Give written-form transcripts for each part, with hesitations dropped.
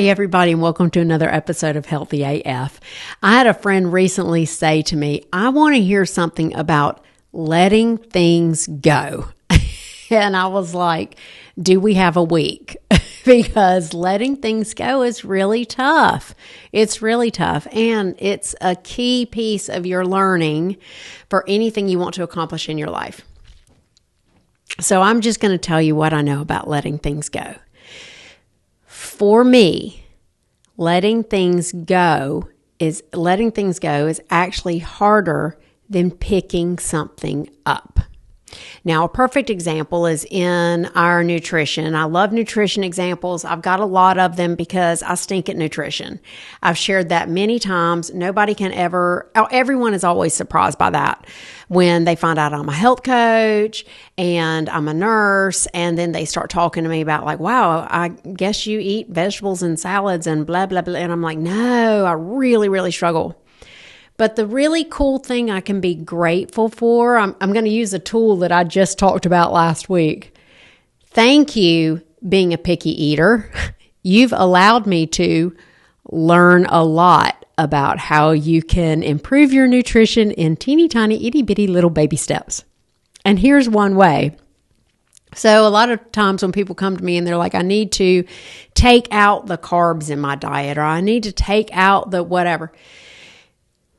Hey everybody, and welcome to another episode of Healthy AF. I had a friend recently say to me, I want to hear something about letting things go. And I was like, do we have a week? Because letting things go is really tough. It's really tough. And it's a key piece of your learning for anything you want to accomplish in your life. So I'm just going to tell you what I know about letting things go. For me, letting things go is actually harder than picking something up. Now, a perfect example is in our nutrition. I love nutrition examples. I've got a lot of them because I stink at nutrition. I've shared that many times. Everyone is always surprised by that when they find out I'm a health coach and I'm a nurse, and then they start talking to me about like, wow, I guess you eat vegetables and salads and blah, blah, blah. And I'm like, no, I really, really struggle. But the really cool thing I can be grateful for, I'm going to use a tool that I just talked about last week. Thank you, being a picky eater. You've allowed me to learn a lot about how you can improve your nutrition in teeny tiny, itty bitty little baby steps. And here's one way. So a lot of times when people come to me and they're like, I need to take out the carbs in my diet, or I need to take out the whatever.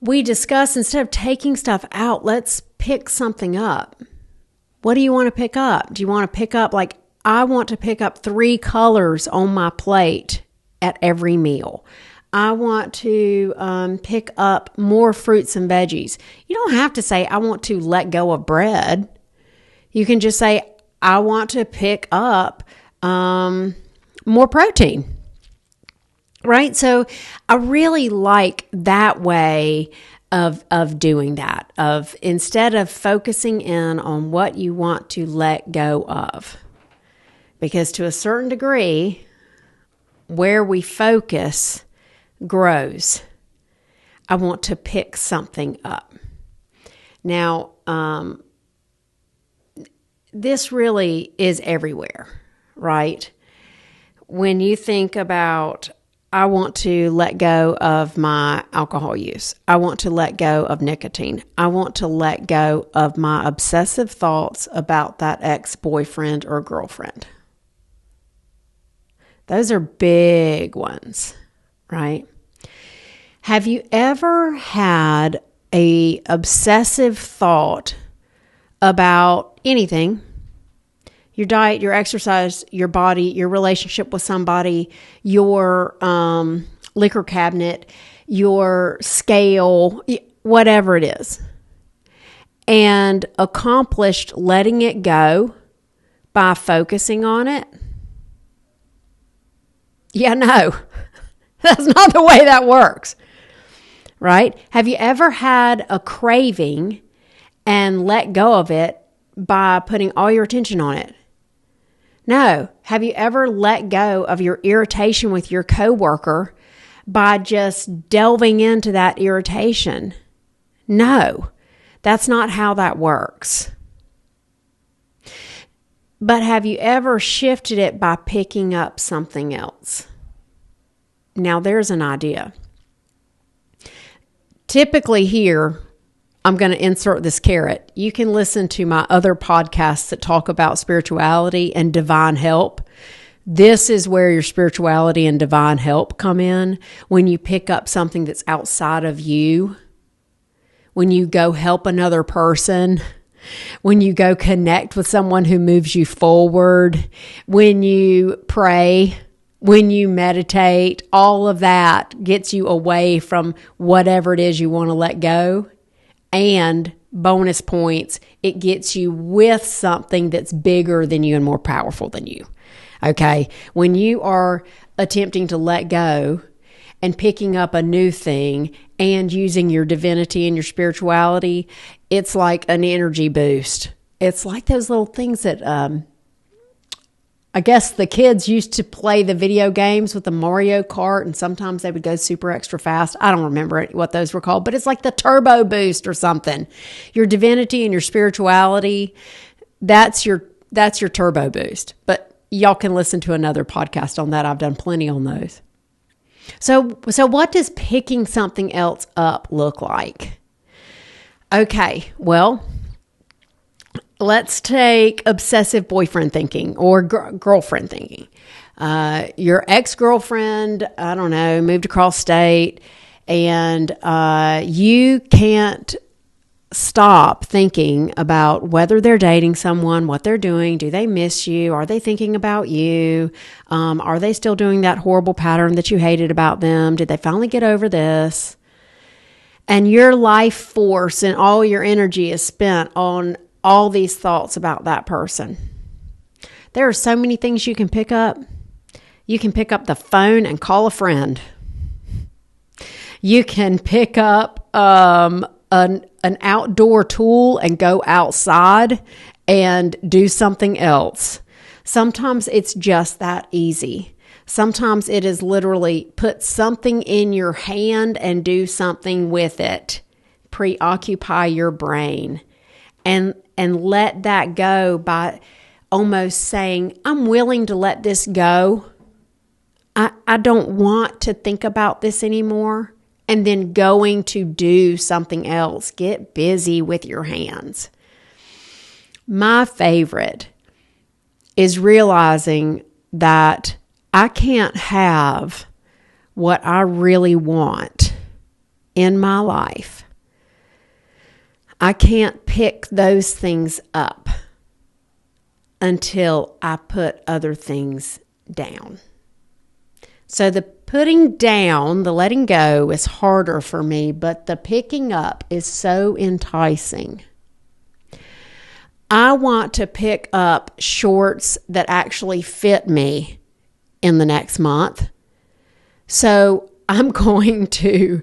We discuss, instead of taking stuff out, let's pick something up. What do you want to pick up? Do you want to pick up, like, I want to pick up 3 colors on my plate at every meal. I want to pick up more fruits and veggies. You don't have to say, I want to let go of bread. You can just say, I want to pick up more protein. Right? So I really like that way of doing that, of instead of focusing in on what you want to let go of. Because to a certain degree, where we focus grows. I want to pick something up. Now, this really is everywhere, right? When you think about, I want to let go of my alcohol use. I want to let go of nicotine. I want to let go of my obsessive thoughts about that ex-boyfriend or girlfriend. Those are big ones, right? Have you ever had an obsessive thought about anything? Your diet, your exercise, your body, your relationship with somebody, your liquor cabinet, your scale, whatever it is, and accomplished letting it go by focusing on it? Yeah, no, that's not the way that works, right? Have you ever had a craving and let go of it by putting all your attention on it? No. Have you ever let go of your irritation with your coworker by just delving into that irritation? No. That's not how that works. But have you ever shifted it by picking up something else? Now there's an idea. Typically here, I'm going to insert this carrot. You can listen to my other podcasts that talk about spirituality and divine help. This is where your spirituality and divine help come in. When you pick up something that's outside of you, when you go help another person, when you go connect with someone who moves you forward, when you pray, when you meditate, all of that gets you away from whatever it is you want to let go. And bonus points, it gets you with something that's bigger than you and more powerful than you. Okay? When you are attempting to let go and picking up a new thing and using your divinity and your spirituality, it's like an energy boost. It's like those little things that I guess the kids used to play the video games with the Mario Kart, and sometimes they would go super extra fast. I don't remember what those were called, but it's like the turbo boost or something. Your divinity and your spirituality, that's your turbo boost. But y'all can listen to another podcast on that. I've done plenty on those. So what does picking something else up look like? Okay, well, let's take obsessive boyfriend thinking or girlfriend thinking. Your ex-girlfriend, I don't know, moved across state, and you can't stop thinking about whether they're dating someone, what they're doing, do they miss you, are they thinking about you, are they still doing that horrible pattern that you hated about them, did they finally get over this? And your life force and all your energy is spent on all these thoughts about that person. There are so many things you can pick up. You can pick up the phone and call a friend. You can pick up an outdoor tool and go outside and do something else. Sometimes it's just that easy. Sometimes it is literally put something in your hand and do something with it. Preoccupy your brain and let that go by almost saying, I'm willing to let this go. I don't want to think about this anymore. And then going to do something else. Get busy with your hands. My favorite is realizing that I can't have what I really want in my life. I can't pick those things up until I put other things down. So the putting down, the letting go is harder for me, but the picking up is so enticing. I want to pick up shorts that actually fit me in the next month. So I'm going to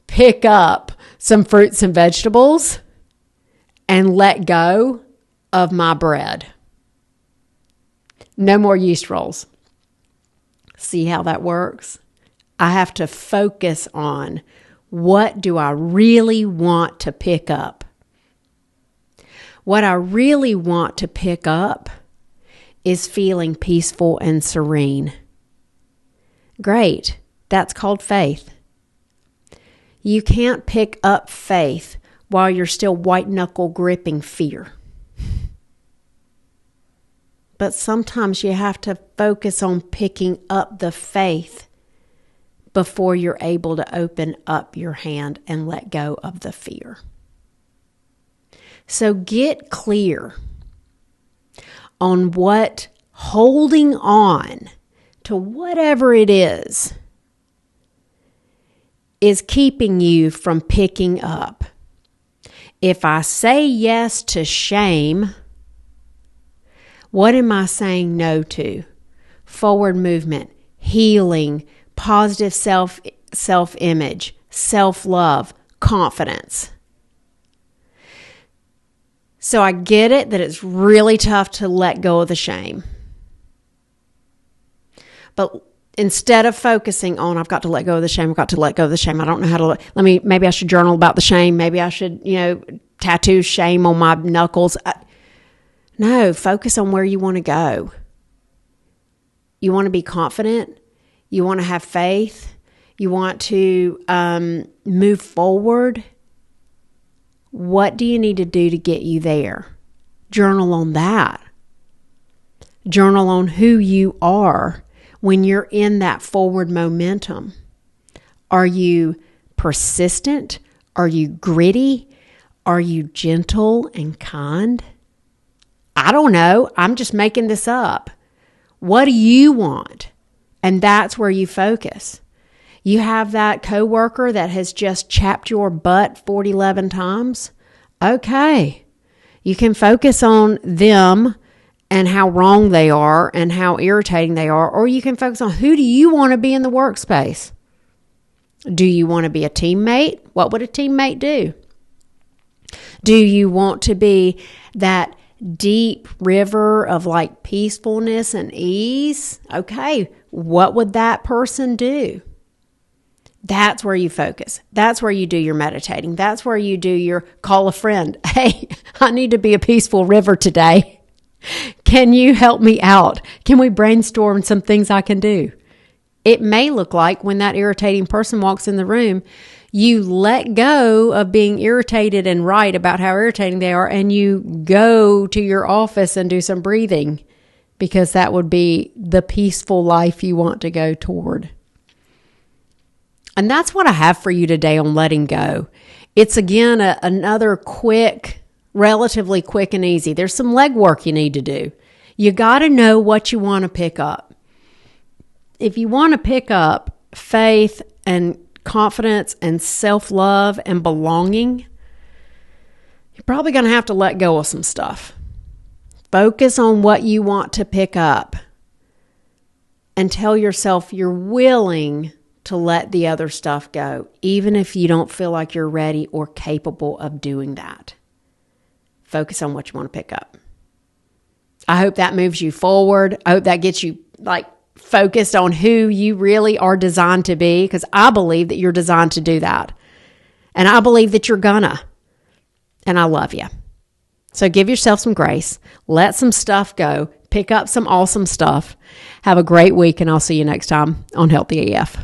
pick up some fruits and vegetables and let go of my bread. No more yeast rolls. See how that works? I have to focus on what do I really want to pick up. What I really want to pick up is feeling peaceful and serene. Great. That's called faith. You can't pick up faith while you're still white-knuckle gripping fear. But sometimes you have to focus on picking up the faith before you're able to open up your hand and let go of the fear. So get clear on what holding on to whatever it is keeping you from picking up. If I say yes to shame, what am I saying no to? Forward movement, healing, positive self-image, self-love, confidence. So I get it that it's really tough to let go of the shame. But instead of focusing on, I've got to let go of the shame, I don't know how to, maybe I should journal about the shame. Maybe I should, tattoo shame on my knuckles. No, focus on where you want to go. You want to be confident. You want to have faith. You want to move forward. What do you need to do to get you there? Journal on that. Journal on who you are when you're in that forward momentum. Are you persistent? Are you gritty? Are you gentle and kind? I don't know. I'm just making this up. What do you want? And that's where you focus. You have that coworker that has just chapped your butt 11 times. Okay. You can focus on them and how wrong they are and how irritating they are, or you can focus on who do you want to be in the workspace. Do you want to be a teammate? What would a teammate do? Do you want to be that deep river of like peacefulness and ease? Okay, what would that person do? That's where you focus. That's where you do your meditating. That's where you do your call a friend. Hey, I need to be a peaceful river today. Can you help me out? Can we brainstorm some things I can do? It may look like when that irritating person walks in the room, you let go of being irritated and write about how irritating they are, and you go to your office and do some breathing, because that would be the peaceful life you want to go toward. And that's what I have for you today on letting go. It's, again, another quick, relatively quick and easy. There's some legwork you need to do. You got to know what you want to pick up. If you want to pick up faith and confidence and self-love and belonging, you're probably going to have to let go of some stuff. Focus on what you want to pick up and tell yourself you're willing to let the other stuff go, even if you don't feel like you're ready or capable of doing that. Focus on what you want to pick up. I hope that moves you forward. I hope that gets you focused on who you really are designed to be, because I believe that you're designed to do that. And I believe that you're gonna. And I love you. So give yourself some grace. Let some stuff go. Pick up some awesome stuff. Have a great week, and I'll see you next time on Healthy AF.